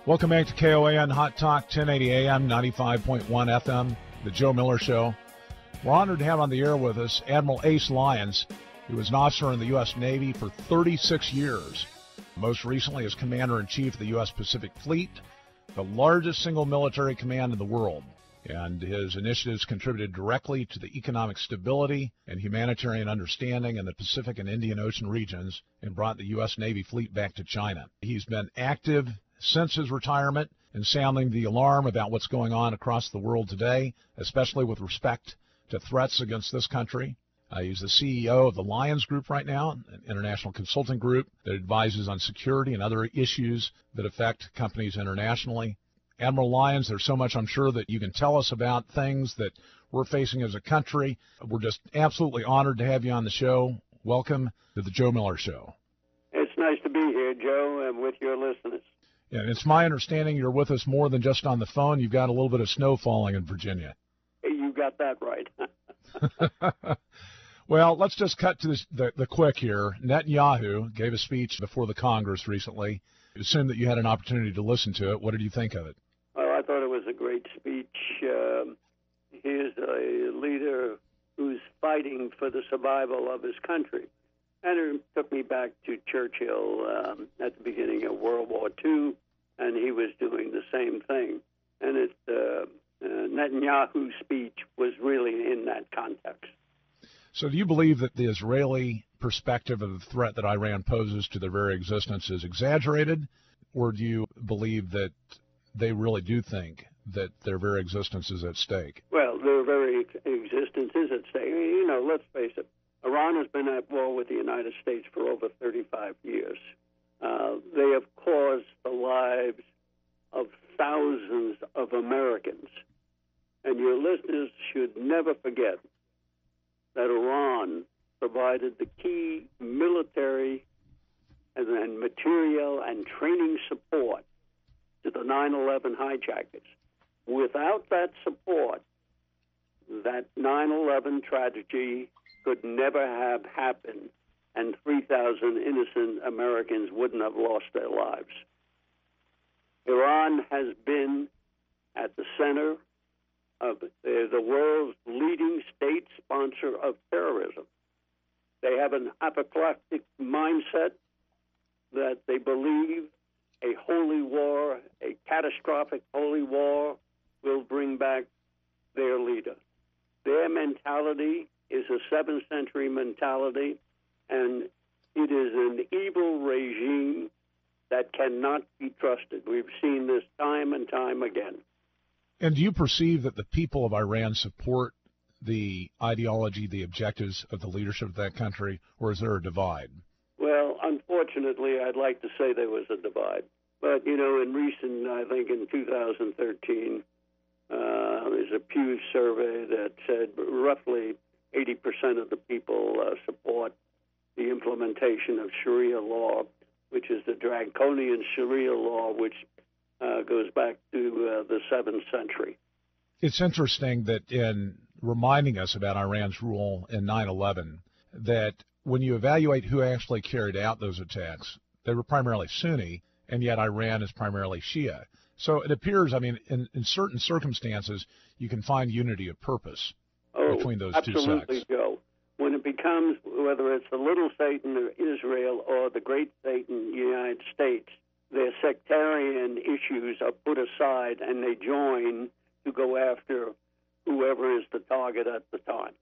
Welcome back to KOAN Hot Talk, 1080 AM, 95.1 FM, The Joe Miller Show. We're honored to have on the air with us Admiral Ace Lyons, who was an officer in the U.S. Navy for 36 years. Most recently as Commander-in-Chief of the U.S. Pacific Fleet, the largest single military command in the world. And his initiatives contributed directly to the economic stability and humanitarian understanding in the Pacific and Indian Ocean regions and brought the U.S. Navy fleet back to China. He's been active since his retirement in sounding the alarm about what's going on across the world today, especially with respect to threats against this country. He's the CEO of the Lyons Group right now, an international consulting group that advises on security and other issues that affect companies internationally. Admiral Lyons, there's so much I'm sure that you can tell us about things that we're facing as a country. We're just absolutely honored to have you on the show. Welcome to the Joe Miller Show. It's nice to be here, Joe, and with your listeners. Yeah, it's my understanding you're with us more than just on the phone. You've got a little bit of snow falling in Virginia. You got that right. Well, let's just cut to the quick here. Netanyahu gave a speech before the Congress recently. I assume that you had an opportunity to listen to it. What did you think of it? Well, I thought it was a great speech. He's a leader who's fighting for the survival of his country. And it took me back to Churchill at the beginning of World War II, and he was doing the same thing. And Netanyahu's speech was really in that context. So do you believe that the Israeli perspective of the threat that Iran poses to their very existence is exaggerated, or do you believe that they really do think that their very existence is at stake? Well, their very existence is at stake. You know, let's face it. Iran has been at war with the United States for over 35 years. They have caused the lives of thousands of Americans. And your listeners should never forget that Iran provided the key military and material and training support to the 9/11 hijackers. Without that support, that 9/11 tragedy could never have happened, and 3,000 innocent Americans wouldn't have lost their lives. Iran has been at the center of the world's leading state sponsor of terrorism. They have an apoplectic mindset that they believe a holy war, a catastrophic holy war, will bring back their leader. Their mentality is a 7th century mentality, and it is an evil regime that cannot be trusted. We've seen this time and time again. And do you perceive that the people of Iran support the ideology, the objectives of the leadership of that country, or is there a divide? Well, unfortunately, I'd like to say there was a divide. But, you know, I think in 2013, there's a Pew survey that said roughly 80% of the people support the implementation of Sharia law, which is the draconian Sharia law, which goes back to the 7th century. It's interesting that in reminding us about Iran's rule in 9/11, that when you evaluate who actually carried out those attacks, they were primarily Sunni, and yet Iran is primarily Shia. So it appears, I mean, in certain circumstances, you can find unity of purpose between those two sects. Absolutely, Joe. When it becomes, whether it's the little Satan of Israel or the great Satan, the United States, their sectarian issues are put aside and they join to go after whoever is the target at the time.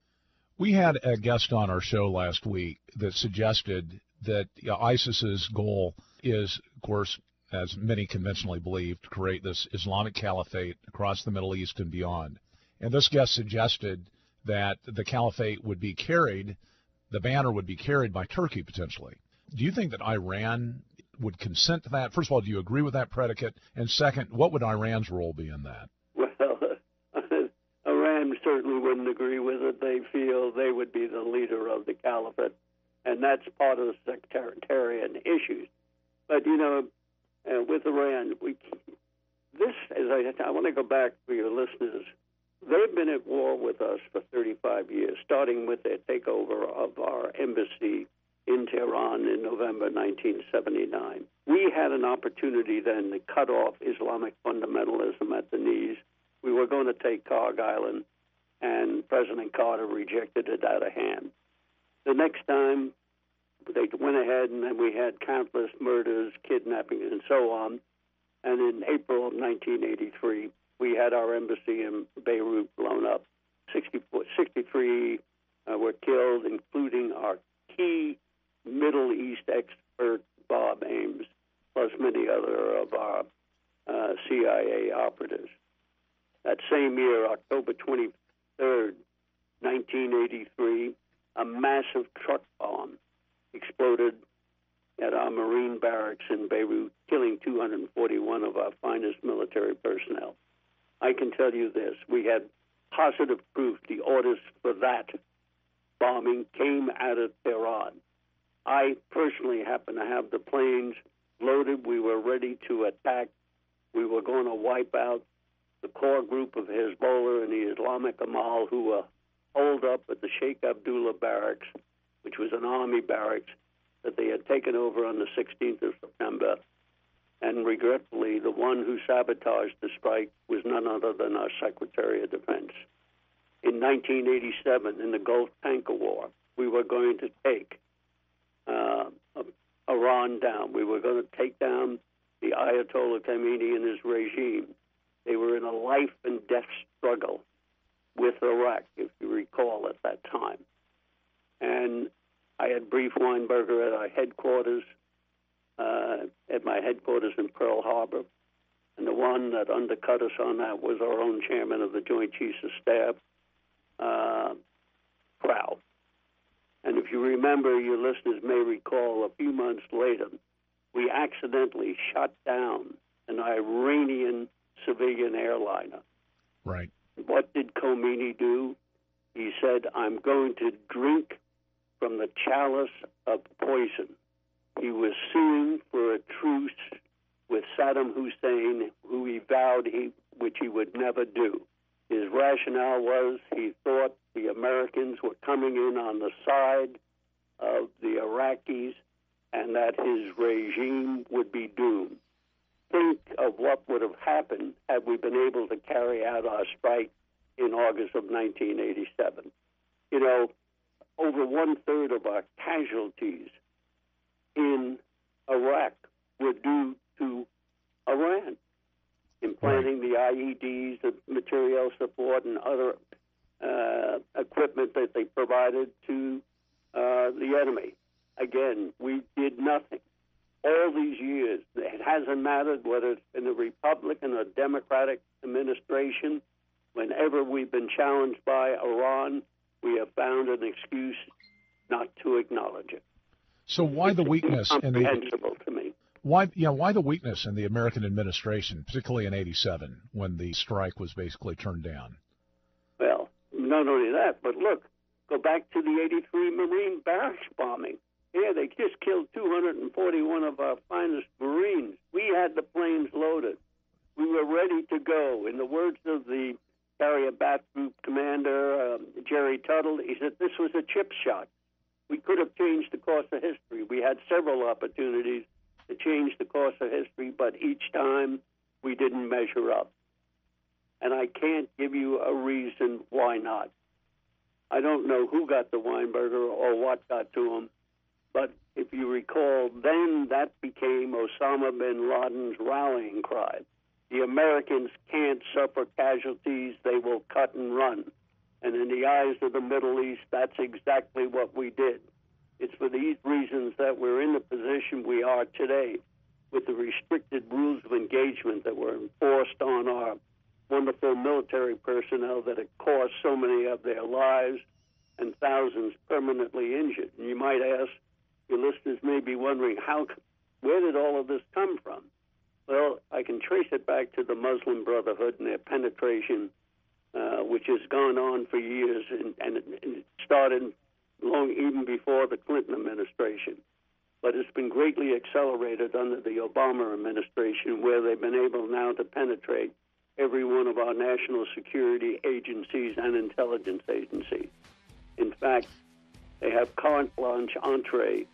We had a guest on our show last week that suggested that ISIS's goal is, of course, as many conventionally believe, to create this Islamic caliphate across the Middle East and beyond. And this guest suggested that the caliphate would be carried, the banner would be carried by Turkey potentially. Do you think that Iran would consent to that? First of all, do you agree with that predicate? And second, what would Iran's role be in that? Well, Iran certainly wouldn't agree with it. They feel they would be the leader of the caliphate, and that's part of the sectarian issues. But, you know, with Iran, I want to go back for your listeners. They've been at war with us for 35 years, starting with their takeover of our embassy in Tehran in November 1979. We had an opportunity then to cut off Islamic fundamentalism at the knees. We were going to take Karg Island, and President Carter rejected it out of hand. The next time, they went ahead, and then we had countless murders, kidnappings, and so on. And in April of 1983, we had our embassy in Beirut blown up. 63 were killed, including our key Middle East expert, Bob Ames, plus many other of our CIA operatives. That same year, October 23rd, 1983, a massive truck bomb exploded at our Marine barracks in Beirut, killing 241 of our finest military personnel. I can tell you this, we had positive proof the orders for that bombing came out of Tehran. I personally happened to have the planes loaded. We were ready to attack. We were going to wipe out the core group of Hezbollah and the Islamic Amal who were holed up at the Sheikh Abdullah barracks, which was an army barracks that they had taken over on the 16th of September. And regretfully, the one who sabotaged the strike was none other than our Secretary of Defense. In 1987, in the Gulf Tanker War, we were going to take Iran down. We were going to take down the Ayatollah Khamenei and his regime. They were in a life and death struggle with Iraq, if you recall, at that time. And I had briefed Weinberger at our headquarters, at my headquarters in Pearl Harbor. And the one that undercut us on that was our own chairman of the Joint Chiefs of Staff, Proud. And if you remember, your listeners may recall, a few months later, we accidentally shot down an Iranian civilian airliner. Right. What did Khomeini do? He said, I'm going to drink from the chalice of poison. He was suing for a truce with Saddam Hussein, who he vowed which he would never do. His rationale was he thought the Americans were coming in on the side of the Iraqis and that his regime would be doomed. Think of what would have happened had we been able to carry out our strike in August of 1987. You know, over one-third of our casualties in Iraq were due to Iran, implanting the IEDs, the material support, and other equipment that they provided to the enemy. Again, we did nothing. All these years, it hasn't mattered whether it's been a Republican or Democratic administration. Whenever we've been challenged by Iran, we have found an excuse not to acknowledge it. So why the weakness in incomprehensible to me. Why the weakness in the American administration, particularly in '87, when the strike was basically turned down? Well, not only that, but look, go back to the '83 Marine barracks bombing. Yeah, they just killed 241 of our finest Marines. We had the planes loaded. We were ready to go. In the words of the Carrier Bat Group commander, Jerry Tuttle, he said this was a chip shot. We could have changed the course of history. We had several opportunities to change the course of history, but each time we didn't measure up. And I can't give you a reason why not. I don't know who got to Weinberger or what got to him, but if you recall, then that became Osama bin Laden's rallying cry. The Americans can't suffer casualties, they will cut and run. And in the eyes of the Middle East, that's exactly what we did. It's for these reasons that we're in the position we are today, with the restricted rules of engagement that were enforced on our wonderful military personnel that have cost so many of their lives and thousands permanently injured. And you might ask, your listeners may be wondering, where did all of this come from? Well, I can trace it back to the Muslim Brotherhood and their penetration, which has gone on for years, and it started long even before the Clinton administration. But it's been greatly accelerated under the Obama administration, where they've been able now to penetrate every one of our national security agencies and intelligence agencies. In fact, they have carte blanche entree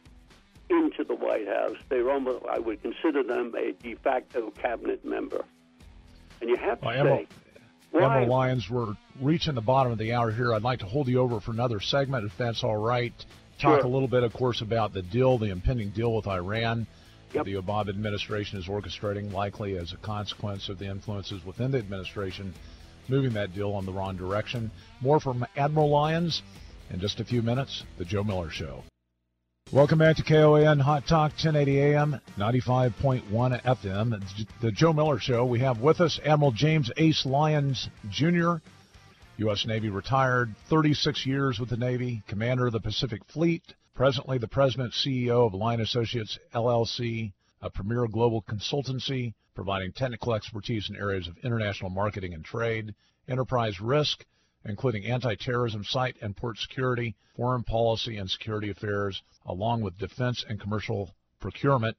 into the White House. They're almost, I would consider them a de facto cabinet member. And you have to say, Admiral Lyons, we're reaching the bottom of the hour here. I'd like to hold you over for another segment, if that's all right. Talk a little bit, of course, about the deal, the impending deal with Iran. Yep. The Obama administration is orchestrating, likely as a consequence of the influences within the administration, moving that deal in the wrong direction. More from Admiral Lyons in just a few minutes. The Joe Miller Show. Welcome back to KOAN Hot Talk, 1080 AM, 95.1 FM. The Joe Miller Show. We have with us Admiral James Ace Lyons, Jr., U.S. Navy retired, 36 years with the Navy, commander of the Pacific Fleet, presently the president CEO of Lion Associates, LLC, a premier global consultancy providing technical expertise in areas of international marketing and trade, enterprise risk, including anti-terrorism, site and port security, foreign policy and security affairs, along with defense and commercial procurement.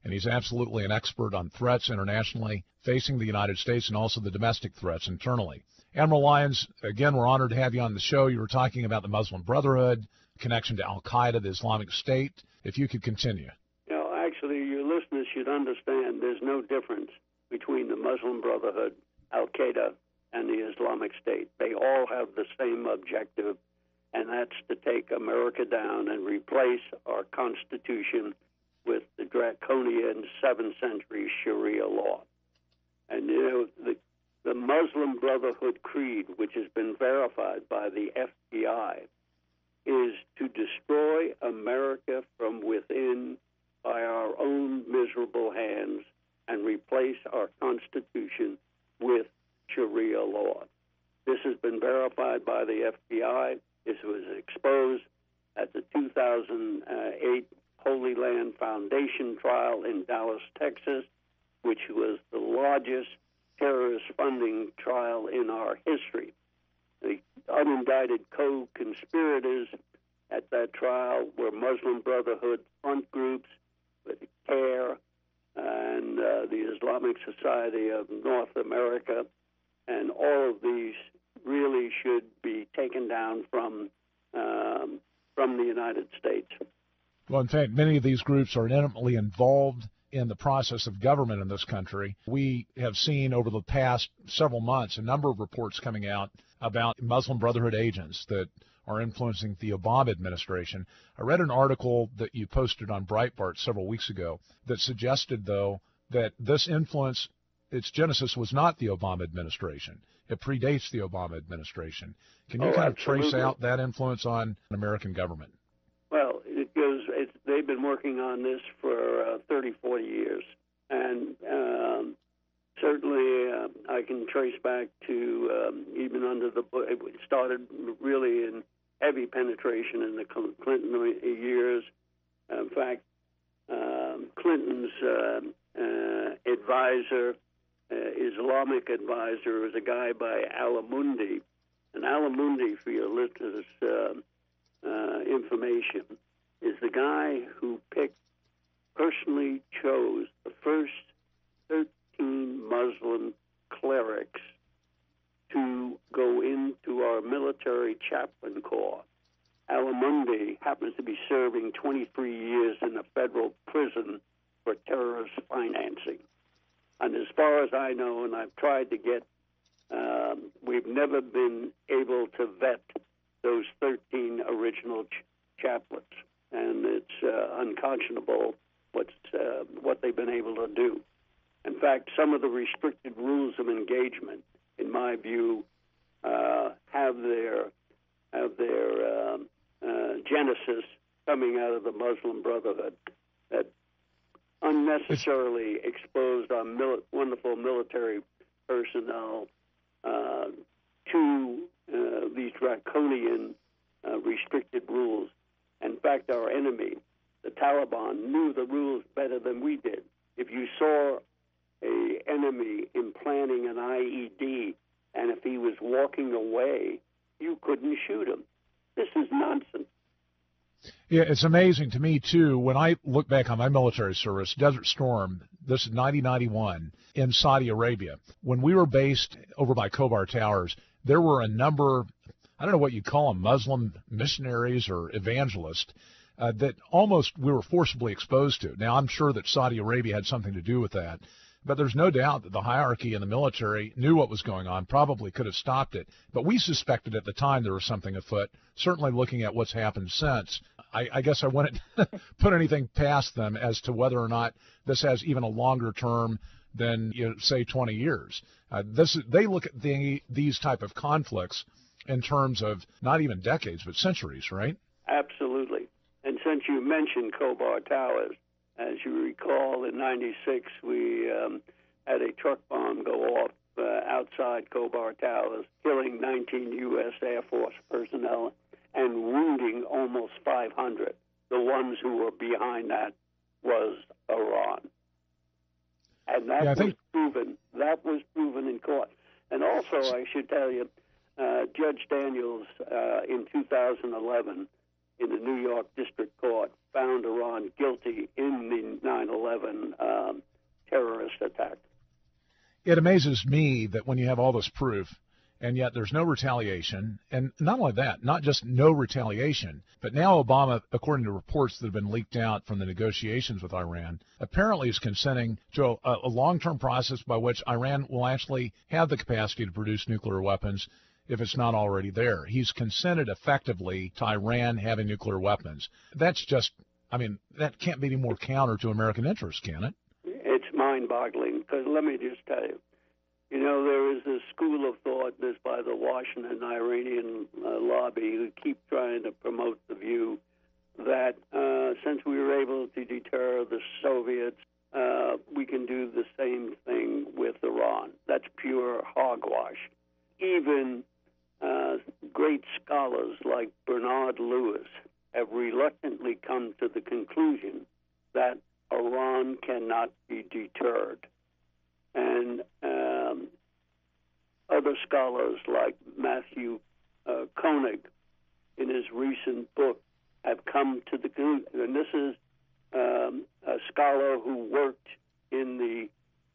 And he's absolutely an expert on threats internationally facing the United States and also the domestic threats internally. Admiral Lyons, again, we're honored to have you on the show. You were talking about the Muslim Brotherhood, connection to Al-Qaeda, the Islamic State. If you could continue. You know, actually, your listeners should understand there's no difference between the Muslim Brotherhood, Al-Qaeda, and the Islamic State. They all have the same objective, and that's to take America down and replace our Constitution with the draconian 7th century Sharia law. And, you know, the Muslim Brotherhood creed, which has been verified by the FBI, is to destroy America from within by our own miserable hands and replace our Constitution with Sharia law. This has been verified by the FBI. This was exposed at the 2008 Holy Land Foundation trial in Dallas, Texas, which was the largest terrorist funding trial in our history. The unindicted co-conspirators at that trial were Muslim Brotherhood front groups with CARE and the Islamic Society of North America, and all of these really should be taken down from the United States. Well, in fact, many of these groups are intimately involved in the process of government in this country. We have seen over the past several months a number of reports coming out about Muslim Brotherhood agents that are influencing the Obama administration. I read an article that you posted on Breitbart several weeks ago that suggested, though, that this influence, its genesis was not the Obama administration. It predates the Obama administration. Can you kind of trace out that influence on American government? Well, they've been working on this for 30, 40 years. And certainly I can trace back to even under it started really in heavy penetration in the Clinton years. In fact, Clinton's advisor, Islamic advisor, was a guy by Alamundi. And Alamundi, for your listeners' information, is the guy who personally chose the first 13 Muslim clerics to go into our military chaplain corps. Alamundi happens to be serving 23 years in a federal prison for terrorist financing. And as far as I know, and I've tried to get, we've never been able to vet those 13 original chaplains. And it's unconscionable what they've been able to do. In fact, some of the restricted rules of engagement, in my view, have their genesis coming out of the Muslim Brotherhood that unnecessarily exposed our wonderful military personnel to these draconian restricted rules. In fact, our enemy, the Taliban, knew the rules better than we did. If you saw an enemy implanting an IED, and if he was walking away, you couldn't shoot him. This is nonsense. Yeah, it's amazing to me, too, when I look back on my military service, Desert Storm, this is 1991, in Saudi Arabia. When we were based over by Khobar Towers, there were a number, I don't know what you call them, Muslim missionaries or evangelists, that almost we were forcibly exposed to. Now, I'm sure that Saudi Arabia had something to do with that, but there's no doubt that the hierarchy in the military knew what was going on, probably could have stopped it. But we suspected at the time there was something afoot, certainly looking at what's happened since. I guess I wouldn't put anything past them as to whether or not this has even a longer term than, say, 20 years. They look at these type of conflicts in terms of not even decades, but centuries, right? Absolutely. And since you mentioned Khobar Towers, as you recall, in '96, we had a truck bomb go off outside Khobar Towers, killing 19 U.S. Air Force personnel and wounding almost 500. The ones who were behind that was Iran. And that was proven. That was proven in court. And also, I should tell you, Judge Daniels, in 2011, in the New York District Court, found Iran guilty in the 9/11 terrorist attack. It amazes me that when you have all this proof, and yet there's no retaliation, and not only that, not just no retaliation, but now Obama, according to reports that have been leaked out from the negotiations with Iran, apparently is consenting to a long-term process by which Iran will actually have the capacity to produce nuclear weapons if it's not already there. He's consented effectively to Iran having nuclear weapons. That's just, that can't be any more counter to American interests, can it? It's mind-boggling, because let me just tell you, there is a school of thought, this by the Washington Iranian lobby, who keep trying to promote the view that since we were able to deter the Soviets, we can do the same thing with Iran. That's pure hogwash. Even great scholars like Bernard Lewis have reluctantly come to the conclusion that Iran cannot be deterred. And other scholars like Matthew Koenig, in his recent book, have come to the conclusion, and this is a scholar who worked in the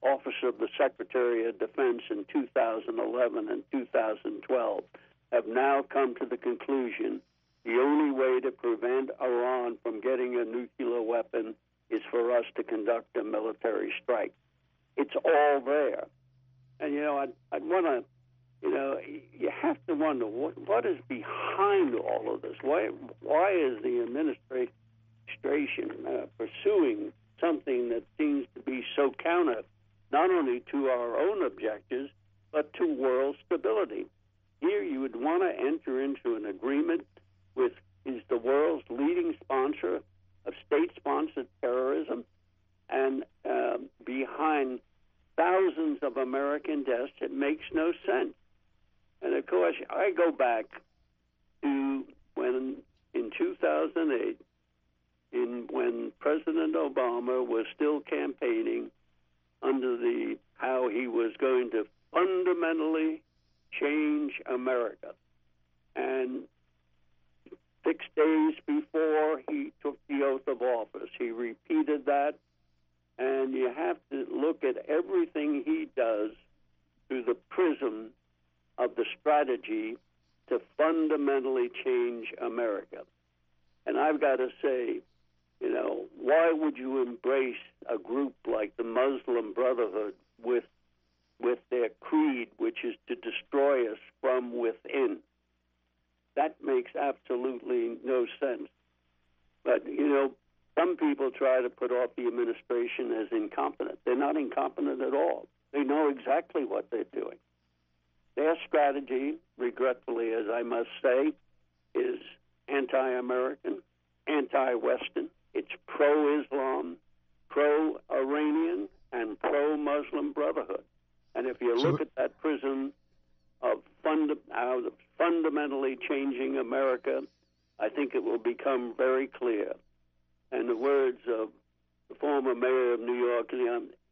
Office of the Secretary of Defense in 2011 and 2012, have now come to the conclusion the only way to prevent Iran from getting a nuclear weapon is for us to conduct a military strike. It's all there. And, I'd want to, you have to wonder what is behind all of this. Why is the administration pursuing something that seems to be so counter not only to our own objectives, but to world stability? Here you would want to enter into an agreement with is the world's leading sponsor of state-sponsored terrorism, and behind thousands of American deaths, it makes no sense. And of course, I go back to when in 2008, when President Obama was still campaigning under how he was going to fundamentally change America. And 6 days before he took the oath of office, he repeated that. And you have to look at everything he does through the prism of the strategy to fundamentally change America. And I've got to say, why would you embrace a group like the Muslim Brotherhood with their creed, which is to destroy us from within? That makes absolutely no sense. But, some people try to put off the administration as incompetent. They're not incompetent at all. They know exactly what they're doing. Their strategy, regretfully, as I must say, is anti-American, anti-Western. It's pro-Islam, pro-Iranian, and pro-Muslim Brotherhood. And if you look at that prism of fundamentally changing America, I think it will become very clear. And the words of the former mayor of New York,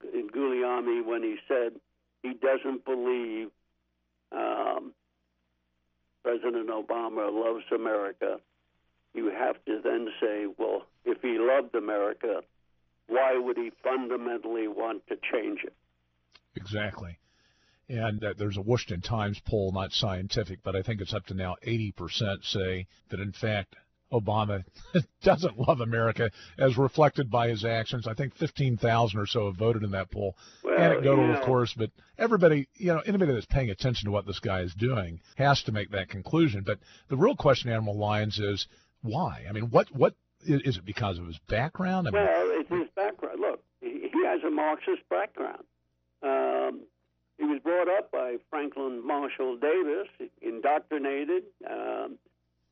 Giuliani, when he said he doesn't believe President Obama loves America, you have to then say, well, if he loved America, why would he fundamentally want to change it? Exactly. And there's a Washington Times poll, not scientific, but I think it's up to now 80% say that, in fact, Obama doesn't love America as reflected by his actions. I think 15,000 or so have voted in that poll. Well, Anecdotal, of course, but everybody, anybody that's paying attention to what this guy is doing has to make that conclusion. But the real question, Admiral Lyons, is why? I mean, what is it because of his background? Well, it's his background. Look, he has a Marxist background. He was brought up by Franklin Marshall Davis, indoctrinated.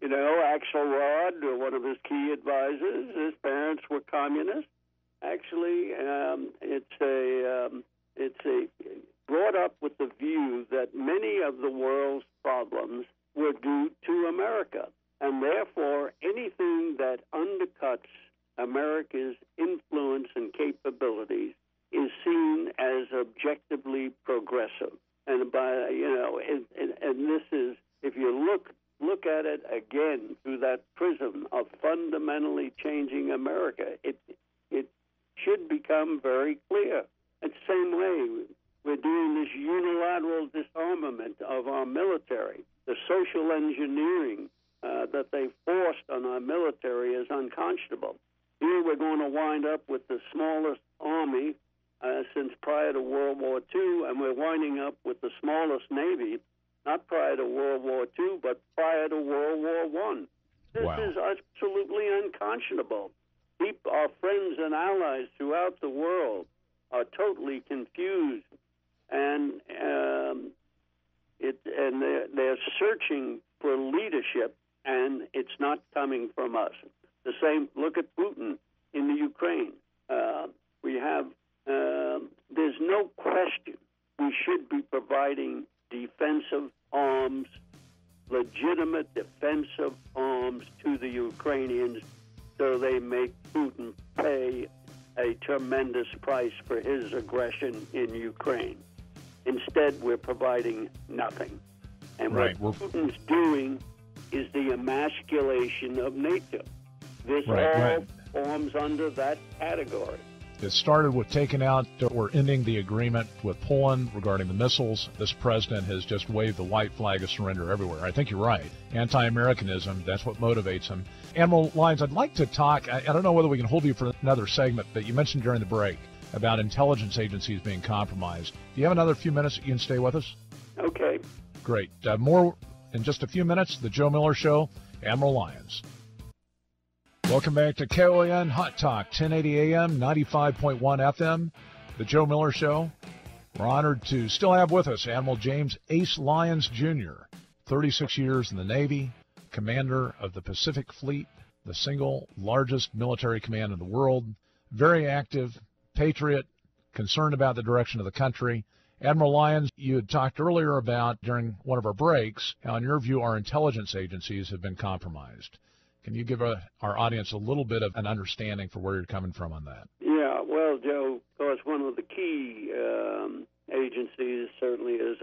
Axelrod, one of his key advisors, his parents were communists. Actually, it's brought up with the view that many of the world's problems were due to America, and therefore anything that undercuts America's influence and capabilities is seen as objectively progressive. And and this is, if you look at it again through that prism of fundamentally changing America, it should become very clear. It's the same way we're doing this unilateral disarmament of our military. The social engineering that they forced on our military is unconscionable. Here we're going to wind up with the smallest army since prior to World War II, and we're winding up with the smallest Navy, not prior to World War II, but prior to World War I. This is absolutely unconscionable. Our friends and allies throughout the world are totally confused, and they're searching for leadership, and it's not coming from us. The same. Look at Putin in the Ukraine. There's no question we should be providing defensive arms, legitimate defensive arms to the Ukrainians, so they make Putin pay a tremendous price for his aggression in Ukraine. Instead, we're providing nothing. And what Putin's doing is the emasculation of NATO. This all forms under that category. It started with taking out or ending the agreement with Poland regarding the missiles. This president has just waved the white flag of surrender everywhere. I think you're right. Anti-Americanism, that's what motivates him. Admiral Lyons, I'd like to talk, I don't know whether we can hold you for another segment, but you mentioned during the break about intelligence agencies being compromised. Do you have another few minutes that you can stay with us? Okay. Great. More in just a few minutes. The Joe Miller Show, Admiral Lyons. Welcome back to KOAN Hot Talk, 1080 AM, 95.1 FM, The Joe Miller Show. We're honored to still have with us Admiral James Ace Lyons, Jr., 36 years in the Navy, commander of the Pacific Fleet, the single largest military command in the world, very active, patriot, concerned about the direction of the country. Admiral Lyons, you had talked earlier about, during one of our breaks, how, in your view, our intelligence agencies have been compromised. Can you give our audience a little bit of an understanding for where you're coming from on that? Yeah, well, Joe, of course, one of the key agencies certainly is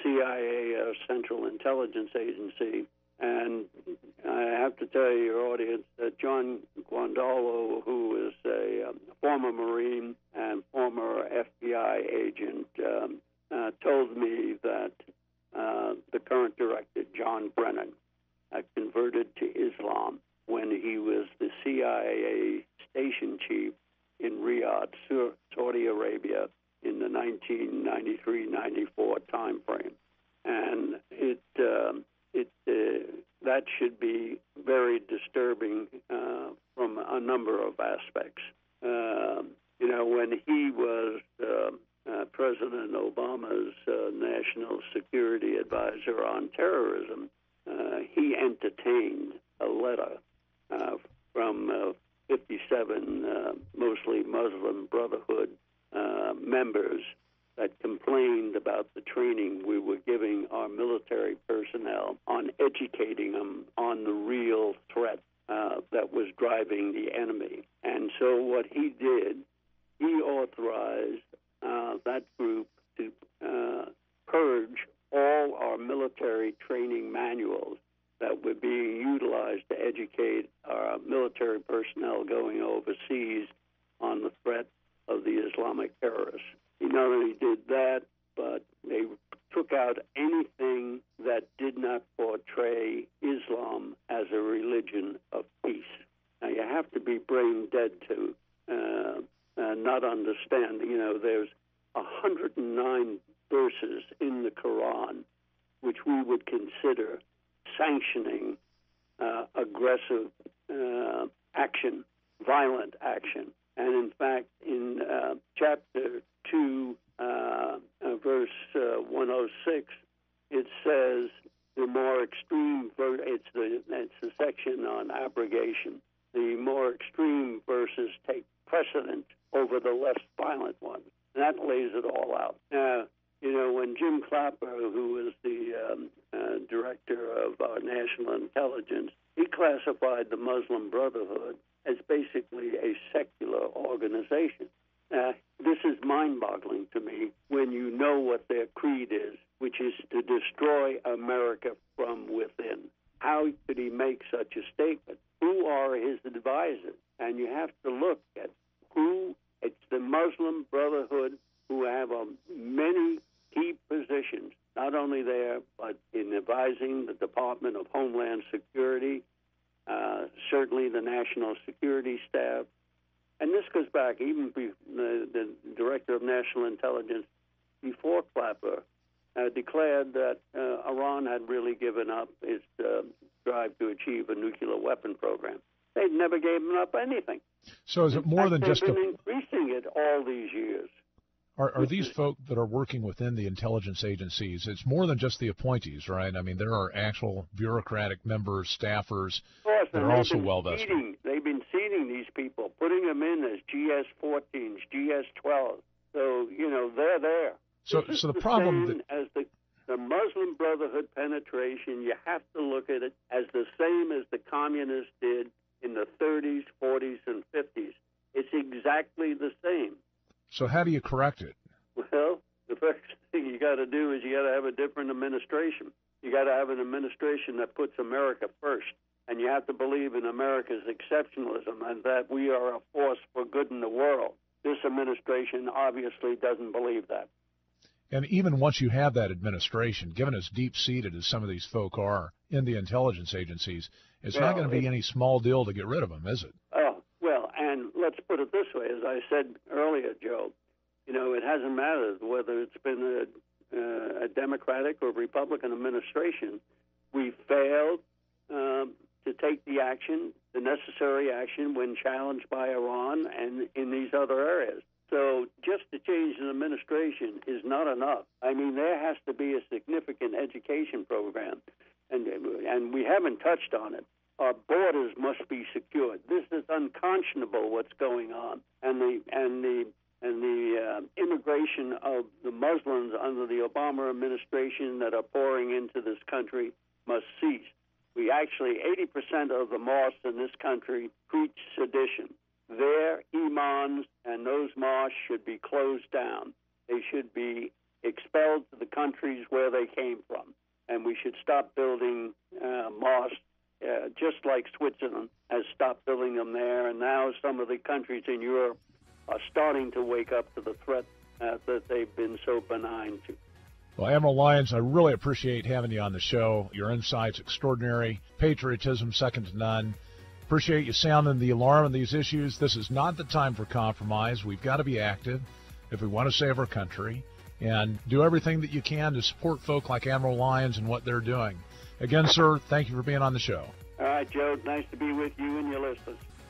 CIA, our Central Intelligence Agency. And I have to tell your audience that John Guandolo, who is a former Marine and former FBI agent, told me that the current director, John Brennan, converted to Islam when he was the CIA station chief in Riyadh, Saudi Arabia, in the 1993-94 timeframe. And that should be very disturbing from a number of aspects. When he was President Obama's national security advisor on terrorism, he entertained a letter from 57 mostly Muslim Brotherhood members that complained about the training we were giving our military personnel on educating them on the real threat that was driving the enemy. And so what he did, he authorized that group to purge all our military training manuals that were being utilized to educate our military personnel going overseas on the threat of the Islamic terrorists. He not only did that, but they took out anything that did not portray Islam as a religion of peace. Now, you have to be brain dead to not understand. You know, there's 109 verses in the Quran which we would consider sanctioning aggressive action, violent action. And in fact, in chapter 2, verse 106, it says the more extreme it's the section on abrogation. The more extreme verses take precedent over the less violent ones. And that lays it all out. Now, you know, when Jim Clapper, who was the director of our national intelligence, he classified the Muslim Brotherhood as basically a secular organization. This is mind-boggling to me when you know what their creed is, which is to destroy America from within. How could he make such a statement? Who are his advisors? And you have to look at who. It's the Muslim Brotherhood who have many key positions, not only there, but in advising the Department of Homeland Security, certainly the National Security Staff. And this goes back, even the Director of National Intelligence before Clapper declared that Iran had really given up its drive to achieve a nuclear weapon program. They never gave up anything. So is it more than just they've been increasing it all these years? Are these folk that are working within the intelligence agencies, it's more than just the appointees, right? I mean, there are actual bureaucratic members, staffers that are also well-vested. They've been seeding these people, putting them in as GS-14s, GS-12s. So, you know, they're there. So the problem same as the Muslim Brotherhood penetration, you have to look at it as the same as the communists did in the 30s, 40s, and 50s. It's exactly the same. So how do you correct it? Well, the first thing you got to do is you got to have a different administration. You got to have an administration that puts America first. And you have to believe in America's exceptionalism and that we are a force for good in the world. This administration obviously doesn't believe that. And even once you have that administration, given as deep-seated as some of these folk are in the intelligence agencies, it's not going to be any small deal to get rid of them, is it? Oh, well, and let's put it this way. As I said earlier, Joe, you know, it hasn't mattered whether it's been a Democratic or Republican administration. We failed to take the action, the necessary action, when challenged by Iran and in these other areas. So just to change an administration is not enough. I mean, there has to be a significant education program, and we haven't touched on it. Our borders must be secured. This is unconscionable what's going on, and the immigration of the Muslims under the Obama administration that are pouring into this country must cease. We actually, 80% of the mosques in this country preach sedition. Their imams and those mosques should be closed down. They should be expelled to the countries where they came from. And we should stop building mosques, just like Switzerland has stopped building them there. And now some of the countries in Europe are starting to wake up to the threat that they've been so benign to. Well, Admiral Lyons, I really appreciate having you on the show. Your insight's extraordinary. Patriotism second to none. Appreciate you sounding the alarm on these issues. This is not the time for compromise. We've got to be active if we want to save our country, and do everything that you can to support folk like Admiral Lyons and what they're doing. Again, sir, thank you for being on the show. All right, Joe. Nice to be with you and your listeners.